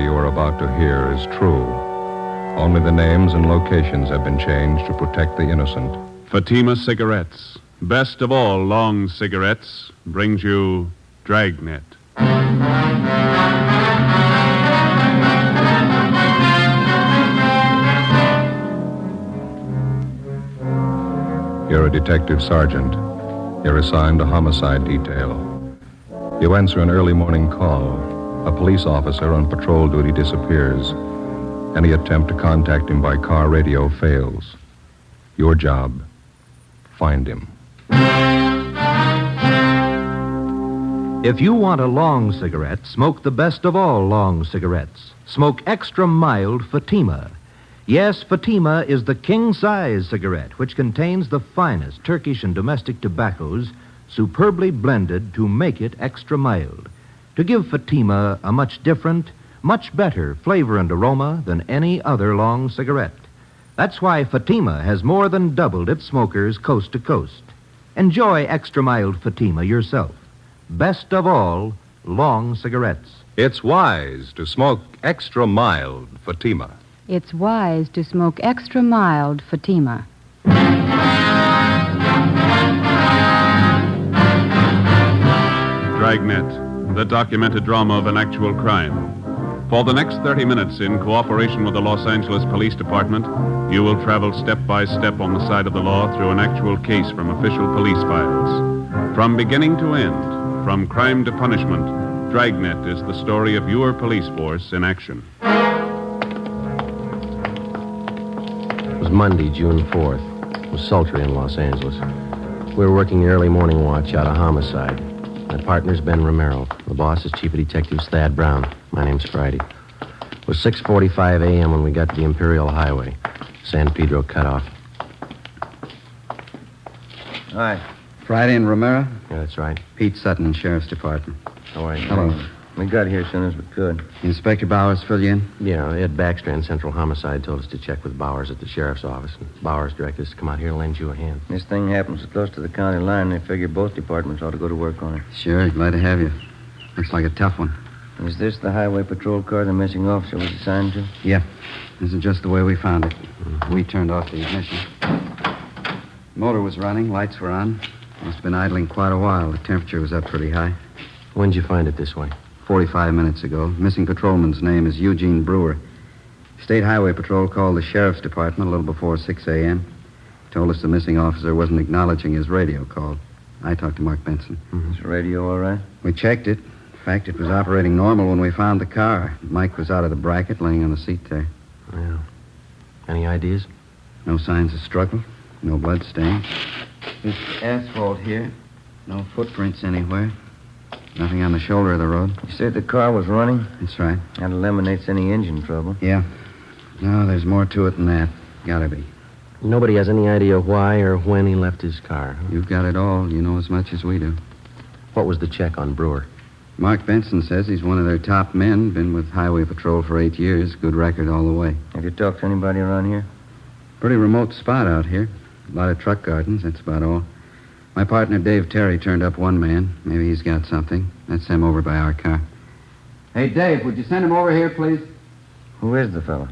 story you are about to hear is true. Only the names and locations have been changed to protect the innocent. Fatima Cigarettes, best of all long cigarettes, brings you Dragnet. You're a detective sergeant. You're assigned to homicide detail. You answer an early morning call. A police officer on patrol duty disappears. Any attempt to contact him by car radio fails. Your job, find him. If you want a long cigarette, smoke the best of all long cigarettes. Smoke extra mild Fatima. Yes, Fatima is the king-size cigarette, which contains the finest Turkish and domestic tobaccos superbly blended to make it extra mild, to give Fatima a much different, much better flavor and aroma than any other long cigarette. That's why Fatima has more than doubled its smokers coast to coast. Enjoy extra mild Fatima yourself. Best of all, long cigarettes. It's wise to smoke extra mild Fatima. It's wise to smoke extra mild Fatima. Dragnet, the documented drama of an actual crime. For the next 30 minutes, in cooperation with the Los Angeles Police Department, you will travel step by step on the side of the law through an actual case from official police files. From beginning to end, from crime to punishment, Dragnet is the story of your police force in action. It was Monday, June 4th. It was sultry in Los Angeles. We were working the early morning watch out of homicide. My partner's Ben Romero. The boss is Chief of Detectives Thad Brown. My name's Friday. It was 6:45 a.m. when we got to the Imperial Highway. San Pedro cutoff. Hi. Friday and Romero? Yeah, that's right. Pete Sutton, Sheriff's Department. How are you? Hello. We got here as soon as we could. Inspector Bowers fill you in? Yeah, Ed Baxter and Central Homicide told us to check with Bowers at the sheriff's office. And Bowers directed us to come out here and lend you a hand. This thing happens so close to the county line, they figure both departments ought to go to work on it. Sure, glad to have you. Looks like a tough one. Is this the highway patrol car the missing officer was assigned to? Yeah. This is just the way we found it. We turned off the ignition. Motor was running, lights were on. Must have been idling quite a while. The temperature was up pretty high. When'd you find it this way? 45 minutes ago. Missing patrolman's name is Eugene Brewer. State Highway Patrol called the Sheriff's Department a little before 6 a.m. Told us the missing officer wasn't acknowledging his radio call. I talked to Mark Benson. Is the radio all right? We checked it. In fact, it was operating normal when we found the car. Mike was out of the bracket, laying on the seat there. Yeah. Any ideas? No signs of struggle. No blood stains. This asphalt here. No footprints anywhere. Nothing on the shoulder of the road. You said the car was running? That's right. That eliminates any engine trouble. Yeah. No, there's more to it than that. Gotta be. Nobody has any idea why or when he left his car. Huh? You've got it all. You know as much as we do. What was the check on Brewer? Mark Benson says he's one of their top men. Been with Highway Patrol for 8 years. Good record all the way. Have you talked to anybody around here? Pretty remote spot out here. A lot of truck gardens, that's about all. My partner, Dave Terry, turned up one man. Maybe he's got something. That's him over by our car. Hey, Dave, would you send him over here, please? Who is the fellow?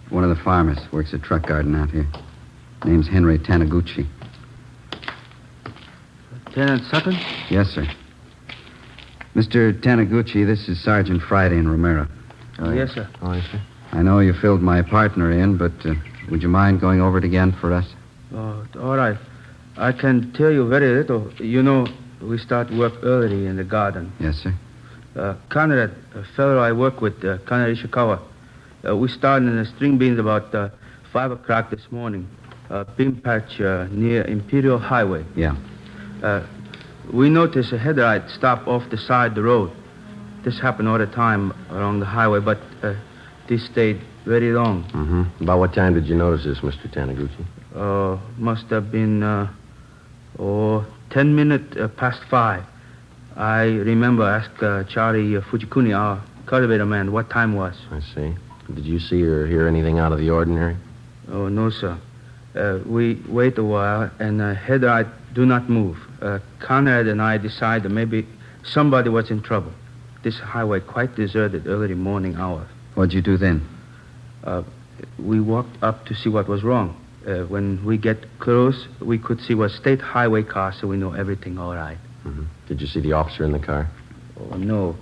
One of the farmers. Works a truck garden out here. Name's Henry Taniguchi. Lieutenant Sutton? Yes, sir. Mr. Taniguchi, this is Sergeant Friday and Romero. Yes, sir. Oh, yes, sir. I know you filled my partner in, but would you mind going over it again for us? All right. I can tell you very little. You know, we start work early in the garden. Yes, sir. Conrad, a fellow I work with, Conrad Ishikawa, we started in the string beans about 5 o'clock this morning. Bean patch near Imperial Highway. Yeah. We noticed a headlight stop off the side of the road. This happened all the time along the highway, but this stayed very long. Mm-hmm. About what time did you notice this, Mr. Taniguchi? Must have been 10 minutes past 5. I remember asked Charlie Fujikuni, our cultivator man, what time was. I see. Did you see or hear anything out of the ordinary? Oh, no, sir. We wait a while, and headlight do not move. Conrad and I decided maybe somebody was in trouble. This highway quite deserted early morning hour. What'd you do then? We walked up to see what was wrong. When we get close, we could see was state highway car, so we know everything all right. Mm-hmm. Did you see the officer in the car? Oh, no.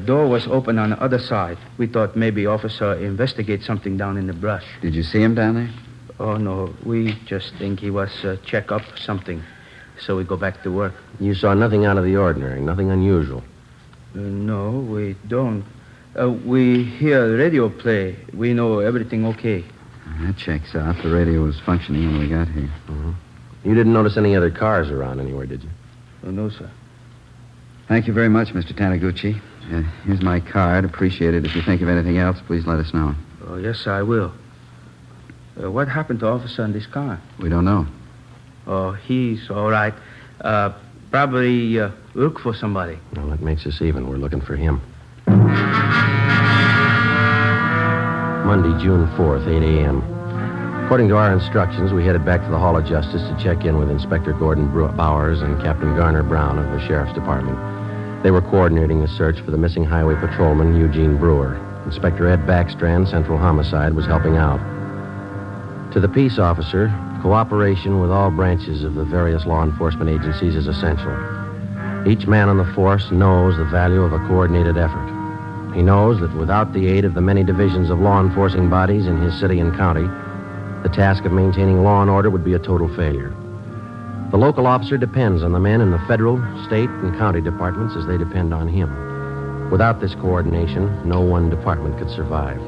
Door was open on the other side. We thought maybe officer investigate something down in the brush. Did you see him down there? Oh, no. We just think he was check up something. So we go back to work. You saw nothing out of the ordinary, nothing unusual? No, we don't. We hear the radio play. We know everything okay. That checks out. The radio was functioning when we got here. Mm-hmm. You didn't notice any other cars around anywhere, did you? Oh, no, sir. Thank you very much, Mr. Taniguchi. Here's my card. Appreciate it. If you think of anything else, please let us know. Oh, yes, I will. What happened to officer in this car? We don't know. Oh, he's all right. Probably look for somebody. Well, that makes us even. We're looking for him. Monday, June 4th, 8 a.m. According to our instructions, we headed back to the Hall of Justice to check in with Inspector Gordon Bowers and Captain Garner Brown of the Sheriff's Department. They were coordinating the search for the missing highway patrolman, Eugene Brewer. Inspector Ed Backstrand, Central Homicide, was helping out. To the peace officer, cooperation with all branches of the various law enforcement agencies is essential. Each man on the force knows the value of a coordinated effort. He knows that without the aid of the many divisions of law enforcing bodies in his city and county, the task of maintaining law and order would be a total failure. The local officer depends on the men in the federal, state, and county departments as they depend on him. Without this coordination, no one department could survive.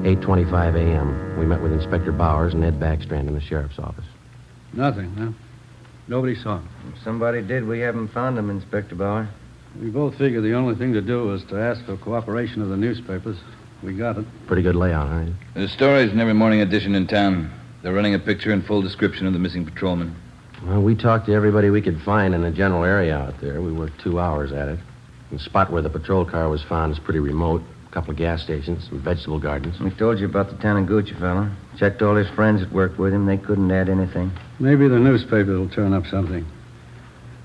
8:25 a.m., we met with Inspector Bowers and Ed Backstrand in the sheriff's office. Nothing, huh? Nobody saw him. If somebody did, we haven't found him, Inspector Bauer. We both figured the only thing to do was to ask for cooperation of the newspapers. We got it. Pretty good layout, huh? The story's in every morning edition in town. They're running a picture and full description of the missing patrolman. Well, we talked to everybody we could find in the general area out there. We worked 2 hours at it. The spot where the patrol car was found is pretty remote. A couple of gas stations, some vegetable gardens. We told you about the Taniguchi fella. Checked all his friends that worked with him. They couldn't add anything. Maybe the newspapers will turn up something.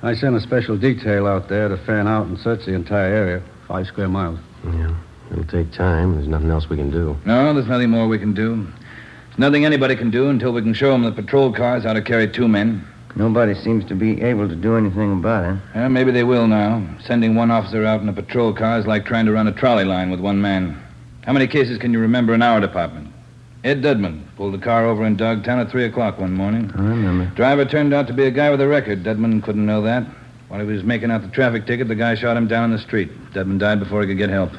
I sent a special detail out there to fan out and search the entire area, 5 square miles. Yeah, it'll take time. There's nothing else we can do. No, there's nothing more we can do. There's nothing anybody can do until we can show them the patrol cars how to carry 2 men. Nobody seems to be able to do anything about it. Yeah, maybe they will now. Sending one officer out in a patrol car is like trying to run a trolley line with 1 man. How many cases can you remember in our department? Ed Dudman pulled the car over in Dogtown at 3 o'clock one morning. I remember. Driver turned out to be a guy with a record. Dudman couldn't know that. While he was making out the traffic ticket, the guy shot him down in the street. Dudman died before he could get help.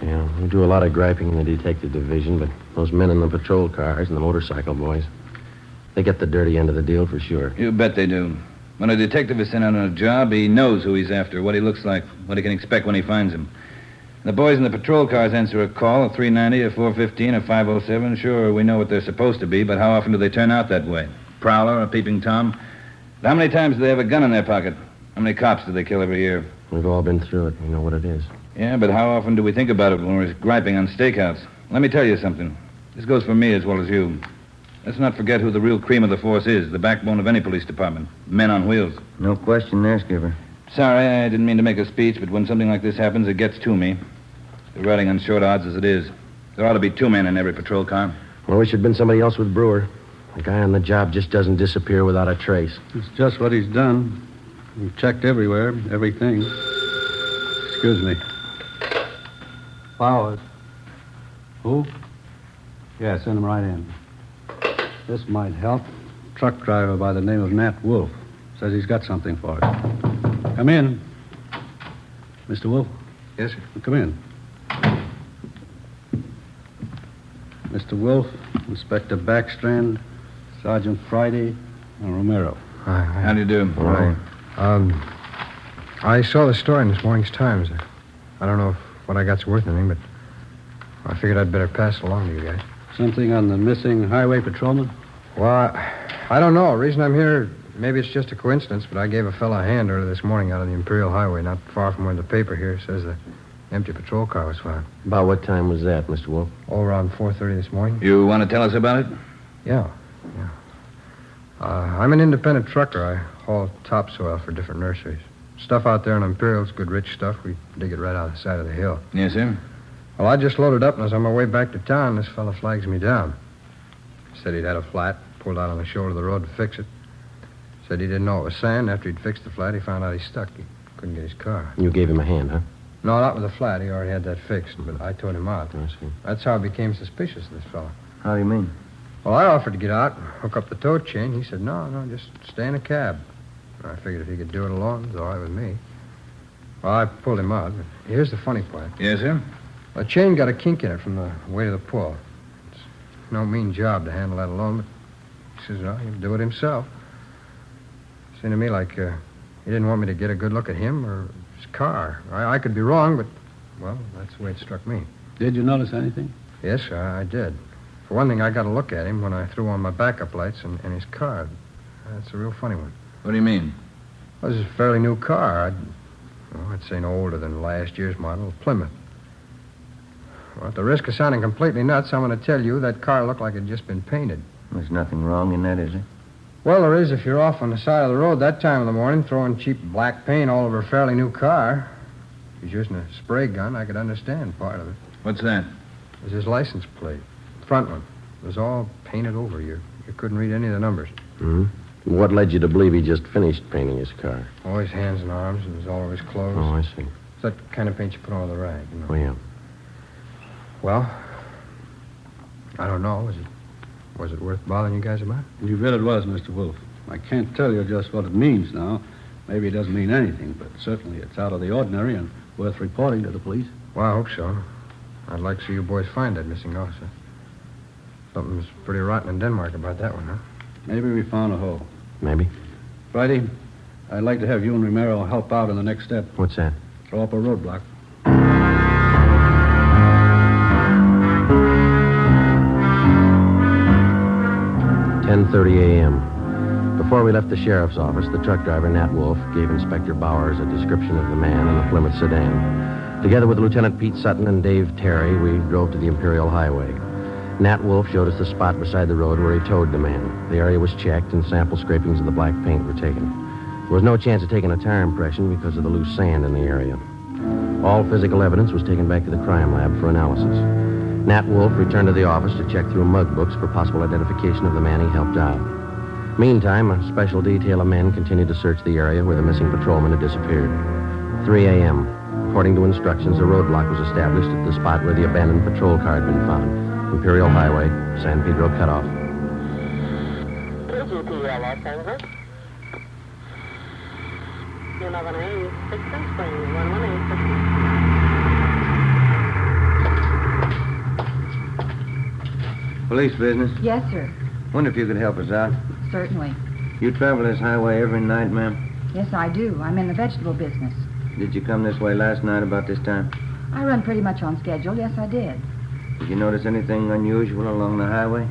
Yeah, we do a lot of griping in the detective division, but those men in the patrol cars and the motorcycle boys, they get the dirty end of the deal for sure. You bet they do. When a detective is sent out on a job, he knows who he's after, what he looks like, what he can expect when he finds him. The boys in the patrol cars answer a call, a 390, a 415, a 507. Sure, we know what they're supposed to be, but how often do they turn out that way? Prowler, a peeping Tom? How many times do they have a gun in their pocket? How many cops do they kill every year? We've all been through it. We know what it is. Yeah, but how often do we think about it when we're griping on stakeouts? Let me tell you something. This goes for me as well as you. Let's not forget who the real cream of the force is, the backbone of any police department. Men on wheels. No question there, Skipper. Sorry, I didn't mean to make a speech, but when something like this happens, it gets to me. They're riding on short odds as it is. There ought to be 2 men in every patrol car. Well, we should have been somebody else with Brewer. The guy on the job just doesn't disappear without a trace. It's just what he's done. We've checked everywhere, everything. Excuse me. Bowers. Who? Yeah, send him right in. This might help. Truck driver by the name of Nat Wolf. Says he's got something for us. Come in. Mr. Wolf? Yes, sir. Come in. Mr. Wolf, Inspector Backstrand, Sergeant Friday, and Romero. How do you do? Right. I saw the story in this morning's Times. I don't know if what I got's worth anything, but I figured I'd better pass it along to you guys. Something on the missing highway patrolman? Well, I don't know. The reason I'm here, maybe it's just a coincidence, but I gave a fella a hand earlier this morning out on the Imperial Highway, not far from where the paper here says the empty patrol car was found. About what time was that, Mr. Wolf? Oh, around 4:30 this morning. You want to tell us about it? Yeah. I'm an independent trucker. I haul topsoil for different nurseries. Stuff out there in Imperial's good rich stuff. We dig it right out of the side of the hill. Yes, sir. Well, I just loaded up, and as on my way back to town, this fella flags me down. Said he'd had a flat, pulled out on the shoulder of the road to fix it. Said he didn't know it was sand. After he'd fixed the flat, he found out he stuck. He couldn't get his car. You gave him a hand, huh? No, not with the flat. He already had that fixed, but I towed him out. I see. That's how I became suspicious of this fella. How do you mean? Well, I offered to get out and hook up the tow chain. He said, no, just stay in a cab. I figured if he could do it alone, it was all right with me. Well, I pulled him out, but here's the funny part. Yes, sir? The chain got a kink in it from the weight of the pull. It's no mean job to handle that alone, but he says, well, he'll do it himself. Seemed to me like he didn't want me to get a good look at him or his car. I could be wrong, but, well, that's the way it struck me. Did you notice anything? Yes, sir, I did. For one thing, I got a look at him when I threw on my backup lights and his car. That's a real funny one. What do you mean? Well, this is a fairly new car. I'd say no older than last year's model, Plymouth. Well, at the risk of sounding completely nuts, I'm going to tell you that car looked like it had just been painted. There's nothing wrong in that, is there? Well, there is if you're off on the side of the road that time of the morning throwing cheap black paint all over a fairly new car. If he's using a spray gun, I could understand part of it. What's that? It was his license plate. The front one. It was all painted over. You couldn't read any of the numbers. Mm-hmm. What led you to believe he just finished painting his car? Oh, his hands and arms, and it was all over his clothes. Oh, I see. It's that kind of paint you put on the rag, you know. Oh, yeah. Well, I don't know. Was it worth bothering you guys about? You bet it was, Mr. Wolf. I can't tell you just what it means now. Maybe it doesn't mean anything, but certainly it's out of the ordinary and worth reporting to the police. Well, I hope so. I'd like to see you boys find that missing officer. Something's pretty rotten in Denmark about that one, huh? Maybe we found a hole. Maybe. Friday, I'd like to have you and Romero help out in the next step. What's that? Throw up a roadblock. 10:30 a.m. Before we left the sheriff's office, the truck driver, Nat Wolf, gave Inspector Bowers a description of the man in the Plymouth sedan. Together with Lieutenant Pete Sutton and Dave Terry, we drove to the Imperial Highway. Nat Wolf showed us the spot beside the road where he towed the man. The area was checked, and sample scrapings of the black paint were taken. There was no chance of taking a tire impression because of the loose sand in the area. All physical evidence was taken back to the crime lab for analysis. Nat Wolf returned to the office to check through mug books for possible identification of the man he helped out. Meantime, a special detail of men continued to search the area where the missing patrolman had disappeared. 3 a.m. According to instructions, a roadblock was established at the spot where the abandoned patrol car had been found. Imperial Highway, San Pedro cutoff. KGPL Los Angeles. You know, 118 Sixth and Spring, 118 Sixth. Police business. Yes, sir. Wonder if you could help us out. Certainly. You travel this highway every night, ma'am? Yes, I do. I'm in the vegetable business. Did you come this way last night about this time? I run pretty much on schedule. Yes, I did. Did you notice anything unusual along the highway?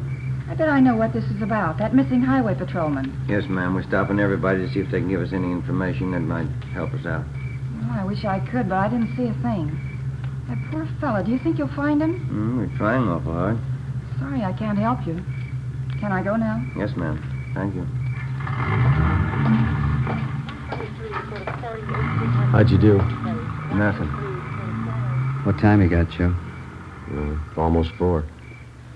I bet I know what this is about. That missing highway patrolman. Yes, ma'am. We're stopping everybody to see if they can give us any information that might help us out. Well, I wish I could, but I didn't see a thing. That poor fella. Do you think you'll find him? We're trying awful hard. Sorry, I can't help you. Can I go now? Yes, ma'am. Thank you. How'd you do? Nothing. What time you got, Joe? Almost 4.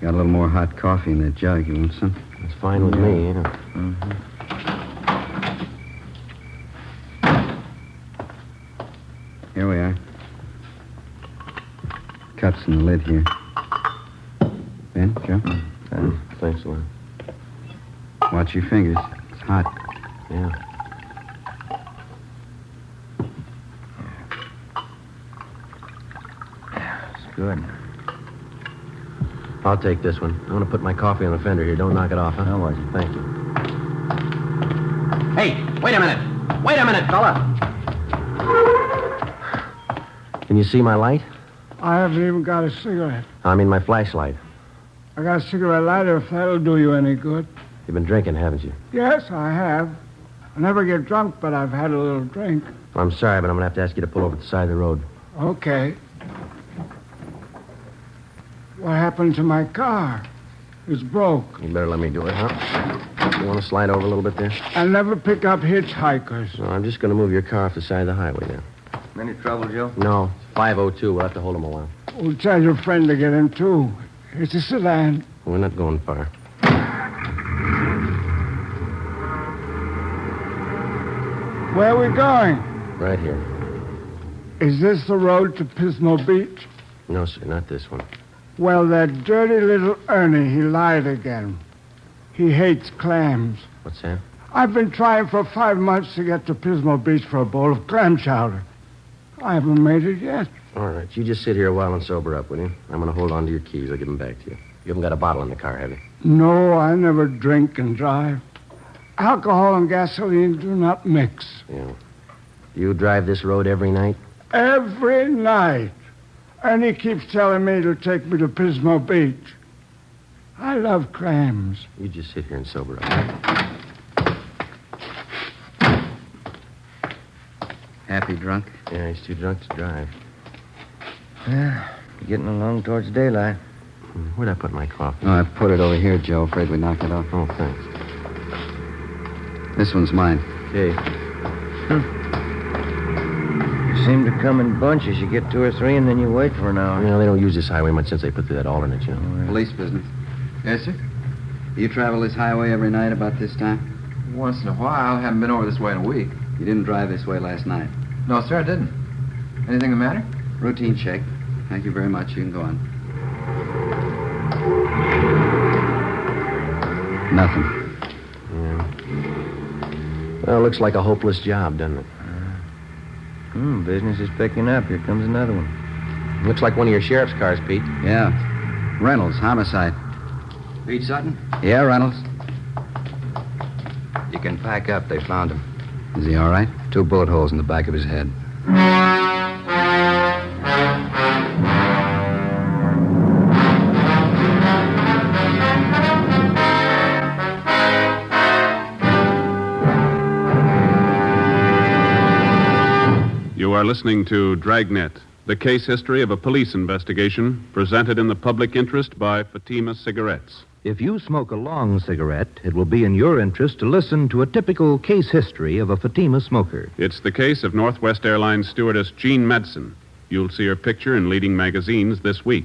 Got a little more hot coffee in that jug. You want some? That's fine with me, yeah. Mm-hmm. Here we are. Cups in the lid here. Ben, Joe? Thanks a lot. Watch your fingers. It's hot. Yeah. It's good. I'll take this one. I want to put my coffee on the fender here. Don't knock it off, huh? How was it? Thank you. Hey, wait a minute. Wait a minute, fella. Can you see my light? I haven't even got a cigarette. I mean my flashlight. I got a cigarette lighter if that'll do you any good. You've been drinking, haven't you? Yes, I have. I never get drunk, but I've had a little drink. I'm sorry, but I'm going to have to ask you to pull over to the side of the road. Okay. What happened to my car? It's broke. You better let me do it, huh? You want to slide over a little bit there? I never pick up hitchhikers. No, I'm just going to move your car off the side of the highway there. Any trouble, Joe? No. 502. We'll have to hold him a while. We'll tell your friend to get in, too. It's a sedan. We're not going far. Where are we going? Right here. Is this the road to Pismo Beach? No, sir, not this one. Well, that dirty little Ernie, he lied again. He hates clams. What's that? I've been trying for 5 months to get to Pismo Beach for a bowl of clam chowder. I haven't made it yet. All right, you just sit here a while and sober up, will you? I'm going to hold on to your keys. I'll give them back to you. You haven't got a bottle in the car, have you? No, I never drink and drive. Alcohol and gasoline do not mix. Yeah. Do you drive this road every night? Every night. And he keeps telling me to take me to Pismo Beach. I love clams. You just sit here and sober up. Happy drunk? Yeah, he's too drunk to drive. Yeah, getting along towards daylight. Where'd I put my coffee? Oh, I put it over here, Joe. Afraid we knocked it off. Oh, thanks. This one's mine. Okay. You seem to come in bunches. You get 2 or 3, and then you wait for an hour. You know, they don't use this highway much since they put through that alternate, you know. Police business. Yes, sir? You travel this highway every night about this time? Once in a while. I haven't been over this way in a week. You didn't drive this way last night? No, sir, I didn't. Anything the matter? Routine check. Thank you very much. You can go on. Nothing. Yeah. Well, looks like a hopeless job, doesn't it? Business is picking up. Here comes another one. Looks like one of your sheriff's cars, Pete. Yeah. Reynolds, homicide. Pete Sutton? Yeah, Reynolds. You can pack up. They found him. Is he all right? 2 bullet holes in the back of his head. You are listening to Dragnet, the case history of a police investigation presented in the public interest by Fatima Cigarettes. If you smoke a long cigarette, it will be in your interest to listen to a typical case history of a Fatima smoker. It's the case of Northwest Airlines stewardess Jean Madsen. You'll see her picture in leading magazines this week.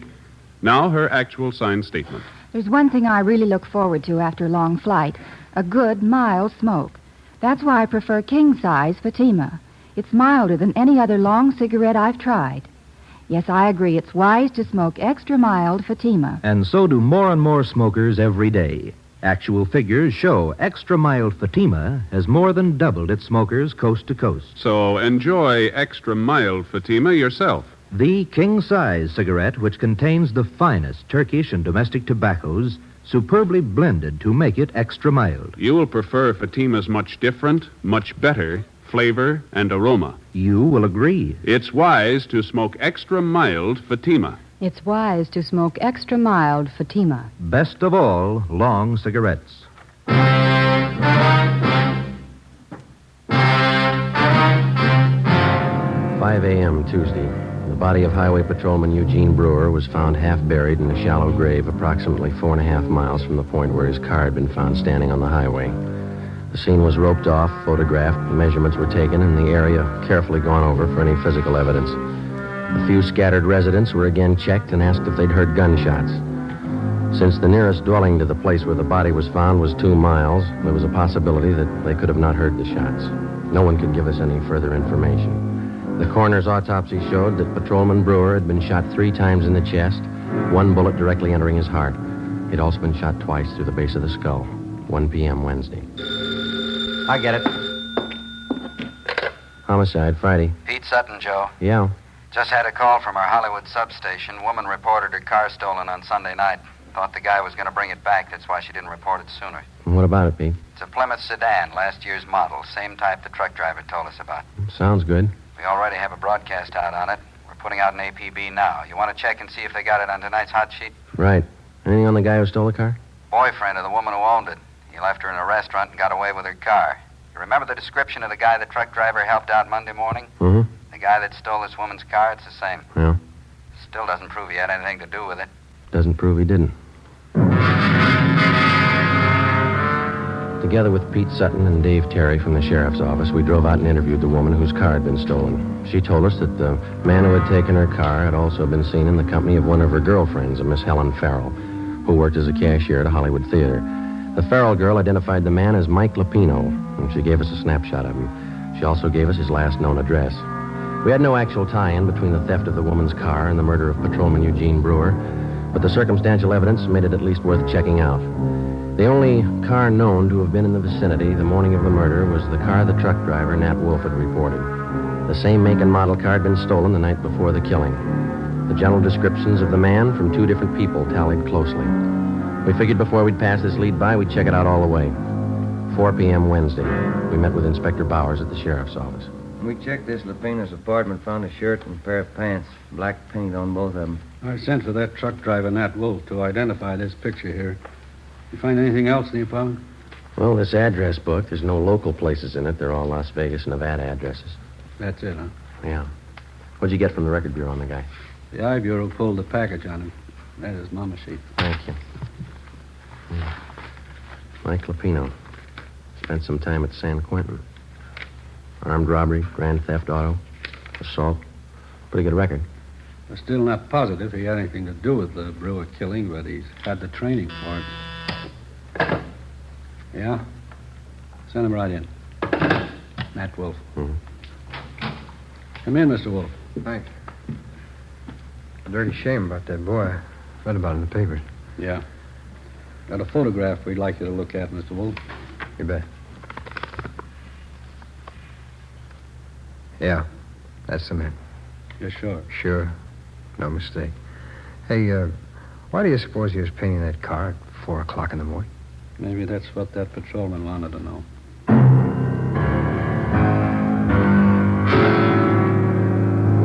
Now, her actual signed statement. There's one thing I really look forward to after a long flight, a good, mild smoke. That's why I prefer king-size Fatima. It's milder than any other long cigarette I've tried. Yes, I agree. It's wise to smoke extra mild Fatima. And so do more and more smokers every day. Actual figures show extra mild Fatima has more than doubled its smokers coast to coast. So enjoy extra mild Fatima yourself. The king-size cigarette, which contains the finest Turkish and domestic tobaccos, superbly blended to make it extra mild. You will prefer Fatima's much different, much better flavor and aroma. You will agree. It's wise to smoke extra mild Fatima. It's wise to smoke extra mild Fatima. Best of all, long cigarettes. 5 a.m. Tuesday. The body of Highway Patrolman Eugene Brewer was found half buried in a shallow grave approximately 4.5 miles from the point where his car had been found standing on the highway. The scene was roped off, photographed, measurements were taken, and the area carefully gone over for any physical evidence. A few scattered residents were again checked and asked if they'd heard gunshots. Since the nearest dwelling to the place where the body was found was 2 miles, there was a possibility that they could have not heard the shots. No one could give us any further information. The coroner's autopsy showed that Patrolman Brewer had been shot 3 times in the chest, 1 bullet directly entering his heart. He'd also been shot twice through the base of the skull. 1 p.m. Wednesday. I get it. Homicide, Friday. Pete Sutton, Joe. Yeah. Just had a call from our Hollywood substation. Woman reported her car stolen on Sunday night. Thought the guy was going to bring it back. That's why she didn't report it sooner. What about it, Pete? It's a Plymouth sedan, last year's model. Same type the truck driver told us about. Sounds good. We already have a broadcast out on it. We're putting out an APB now. You want to check and see if they got it on tonight's hot sheet? Right. Anything on the guy who stole the car? Boyfriend of the woman who owned it. He left her in a restaurant and got away with her car. You remember the description of the guy the truck driver helped out Monday morning? Mm-hmm. The guy that stole this woman's car, it's the same. Yeah. Still doesn't prove he had anything to do with it. Doesn't prove he didn't. Together with Pete Sutton and Dave Terry from the sheriff's office, we drove out and interviewed the woman whose car had been stolen. She told us that the man who had taken her car had also been seen in the company of one of her girlfriends, a Miss Helen Farrell, who worked as a cashier at a Hollywood theater. The Farrell girl identified the man as Mike Lupino, and she gave us a snapshot of him. She also gave us his last known address. We had no actual tie-in between the theft of the woman's car and the murder of Patrolman Eugene Brewer, but the circumstantial evidence made it at least worth checking out. The only car known to have been in the vicinity the morning of the murder was the car the truck driver, Nat Wolf, had reported. The same make and model car had been stolen the night before the killing. The general descriptions of the man from two different people tallied closely. We figured before we'd pass this lead by, we'd check it out all the way. 4 p.m. Wednesday. We met with Inspector Bowers at the sheriff's office. We checked this Lupino's apartment, found a shirt and a pair of pants, black paint on both of them. I sent for that truck driver, Nat Wolf, to identify this picture here. You find anything else in the apartment? Well, this address book, there's no local places in it. They're all Las Vegas, Nevada addresses. That's it, huh? Yeah. What'd you get from the record bureau on the guy? The I Bureau pulled the package on him. That is Mama sheet. Thank you. Mike Lupino. Spent some time at San Quentin. Armed robbery, grand theft auto, assault. Pretty good record. We're still not positive he had anything to do with the Brewer killing, but he's had the training for it. Yeah? Send him right in. Nat Wolf. Mm-hmm. Come in, Mr. Wolf. Thanks. A dirty shame about that boy. I read about it in the papers. Yeah. Got a photograph we'd like you to look at, Mr. Wolf. You bet. Yeah, that's the man. You're sure? Sure. No mistake. Hey, why do you suppose he was painting that car at 4 o'clock in the morning? Maybe that's what that patrolman wanted to know.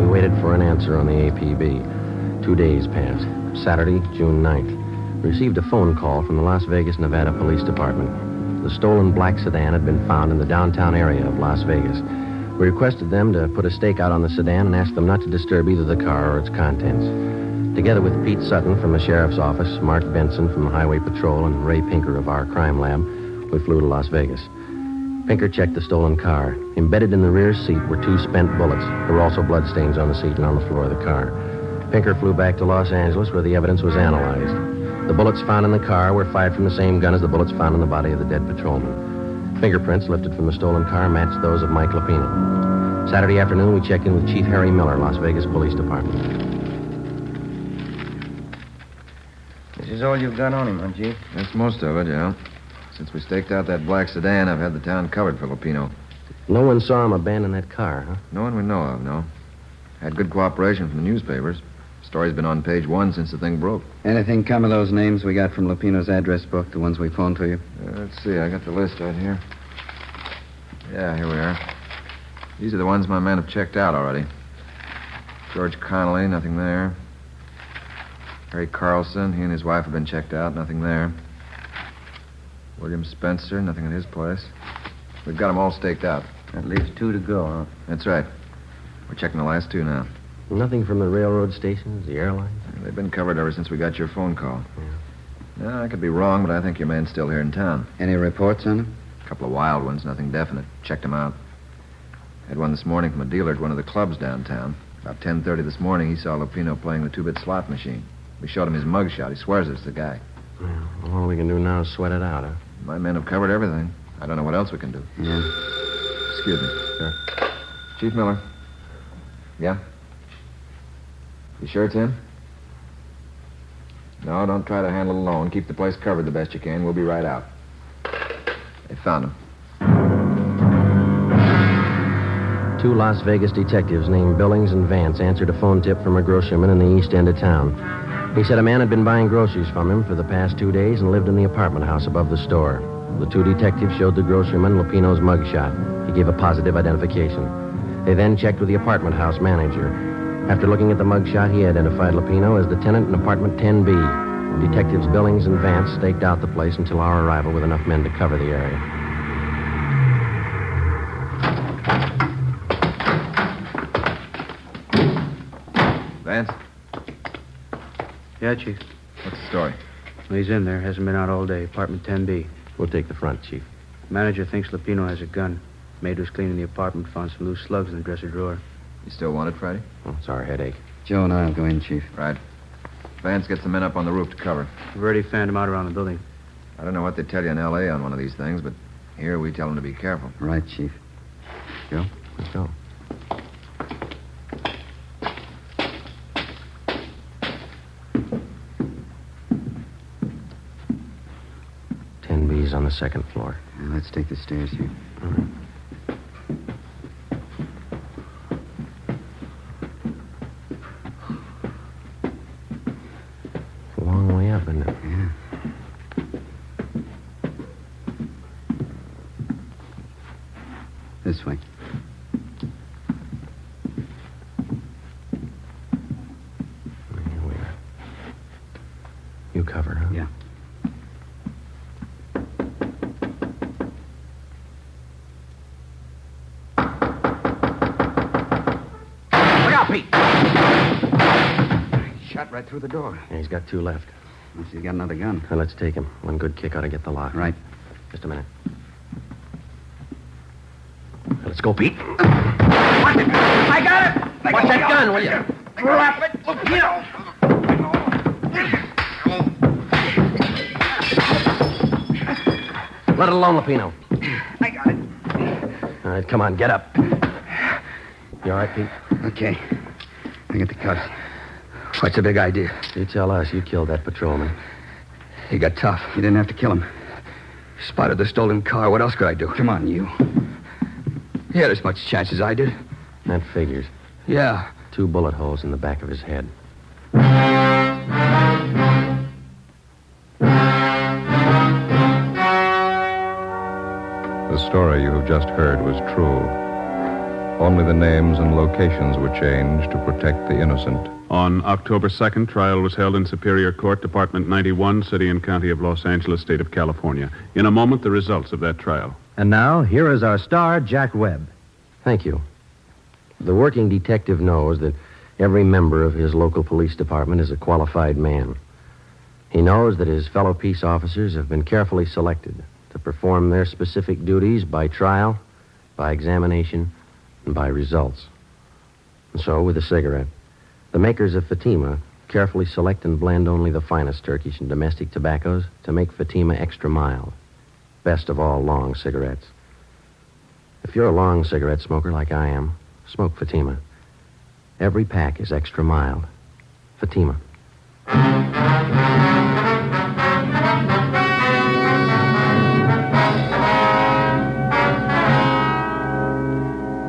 We waited for an answer on the APB. 2 days passed. Saturday, June 9th. We received a phone call from the Las Vegas, Nevada Police Department. The stolen black sedan had been found in the downtown area of Las Vegas. We requested them to put a stake out on the sedan and asked them not to disturb either the car or its contents. Together with Pete Sutton from the sheriff's office, Mark Benson from the Highway Patrol, and Ray Pinker of our crime lab, we flew to Las Vegas. Pinker checked the stolen car. Embedded in the rear seat were 2 spent bullets. There were also bloodstains on the seat and on the floor of the car. Pinker flew back to Los Angeles, where the evidence was analyzed. The bullets found in the car were fired from the same gun as the bullets found in the body of the dead patrolman. Fingerprints lifted from the stolen car matched those of Mike Lupino. Saturday afternoon, we checked in with Chief Harry Miller, Las Vegas Police Department. This is all you've got on him, huh, Chief? That's most of it, yeah. Since we staked out that black sedan, I've had the town covered for Lupino. No one saw him abandon that car, huh? No one we know of, no. Had good cooperation from the newspapers. Story's been on page 1 since the thing broke. Anything come of those names we got from Lupino's address book, the ones we phoned to you? Let's see, I got the list right here. Yeah, here we are. These are the ones my men have checked out already. George Connolly, nothing there. Harry Carlson, he and his wife have been checked out, nothing there. William Spencer, nothing at his place. We've got them all staked out. That leaves 2 to go, huh? That's right. We're checking the last 2 now. Nothing from the railroad stations, the airlines? They've been covered ever since we got your phone call. Yeah, I could be wrong, but I think your man's still here in town. Any reports on him? A couple of wild ones, nothing definite. Checked him out. Had one this morning from a dealer at one of the clubs downtown. About 10:30 this morning, he saw Lupino playing the 2-bit slot machine. We showed him his mugshot. He swears it's the guy. Well, all we can do now is sweat it out, huh? My men have covered everything. I don't know what else we can do. Yeah. Excuse me. Sure. Chief Miller. Yeah? You sure it's him? No, don't try to handle it alone. Keep the place covered the best you can. We'll be right out. They found him. 2 Las Vegas detectives named Billings and Vance answered a phone tip from a grocerman in the east end of town. He said a man had been buying groceries from him for the past 2 days and lived in the apartment house above the store. The 2 detectives showed the grocerman Lupino's mugshot. He gave a positive identification. They then checked with the apartment house manager. After looking at the mugshot, he identified Lupino as the tenant in apartment 10B. Detectives Billings and Vance staked out the place until our arrival with enough men to cover the area. Vance? Yeah, Chief. What's the story? Well, he's in there. Hasn't been out all day. Apartment 10B. We'll take the front, Chief. Manager thinks Lupino has a gun. Maid was cleaning the apartment, found some loose slugs in the dresser drawer. You still want it, Friday? Oh, it's our headache. Joe and I'll go in, Chief. Right. Vance gets the men up on the roof to cover. We've already fanned them out around the building. I don't know what they tell you in L.A. on one of these things, but here we tell them to be careful. Right, Chief. Joe? Let's go. On the second floor. Now, let's take the stairs here. All right. It's a long way up, isn't it? Yeah. This way. Here we are. You cover, huh? Yeah. Shot right through the door. Yeah, he's got 2 left. Unless he's got another gun. Now, let's take him. One good kick ought to get the lock. Right. Just a minute. Now, let's go, Pete. I got it! Watch that gun, will you? Drop it, Lupino! Let it alone, Lupino. I got it. All right, come on, get up. You all right, Pete? Okay. I get the cuffs. What's the big idea? You tell us. You killed that patrolman. He got tough. You didn't have to kill him. Spotted the stolen car. What else could I do? Come on, you. He had as much chance as I did. That figures. Yeah. 2 bullet holes in the back of his head. The story you have just heard was true. Only the names and locations were changed to protect the innocent. On October 2nd, trial was held in Superior Court, Department 91, City and County of Los Angeles, State of California. In a moment, the results of that trial. And now, here is our star, Jack Webb. Thank you. The working detective knows that every member of his local police department is a qualified man. He knows that his fellow peace officers have been carefully selected to perform their specific duties by trial, by examination, and by results. And so, with a cigarette, the makers of Fatima carefully select and blend only the finest Turkish and domestic tobaccos to make Fatima extra mild. Best of all long cigarettes. If you're a long cigarette smoker like I am, smoke Fatima. Every pack is extra mild. Fatima.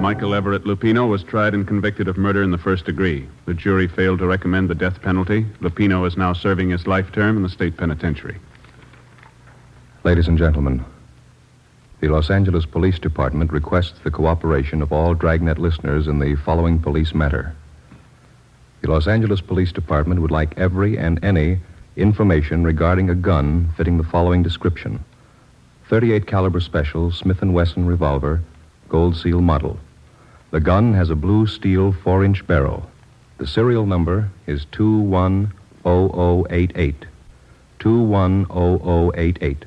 Michael Everett Lupino was tried and convicted of murder in the first degree. The jury failed to recommend the death penalty. Lupino is now serving his life term in the state penitentiary. Ladies and gentlemen, the Los Angeles Police Department requests the cooperation of all Dragnet listeners in the following police matter. The Los Angeles Police Department would like every and any information regarding a gun fitting the following description. .38 caliber special Smith & Wesson revolver, gold seal model. The gun has a blue steel 4-inch barrel. The serial number is 210088. 210088.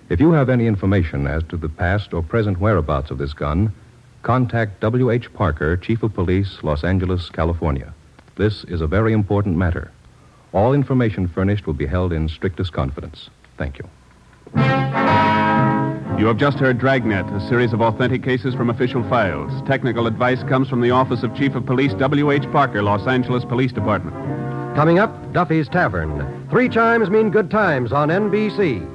If you have any information as to the past or present whereabouts of this gun, contact W.H. Parker, Chief of Police, Los Angeles, California. This is a very important matter. All information furnished will be held in strictest confidence. Thank you. You have just heard Dragnet, a series of authentic cases from official files. Technical advice comes from the Office of Chief of Police W.H. Parker, Los Angeles Police Department. Coming up, Duffy's Tavern. 3 chimes mean good times on NBC.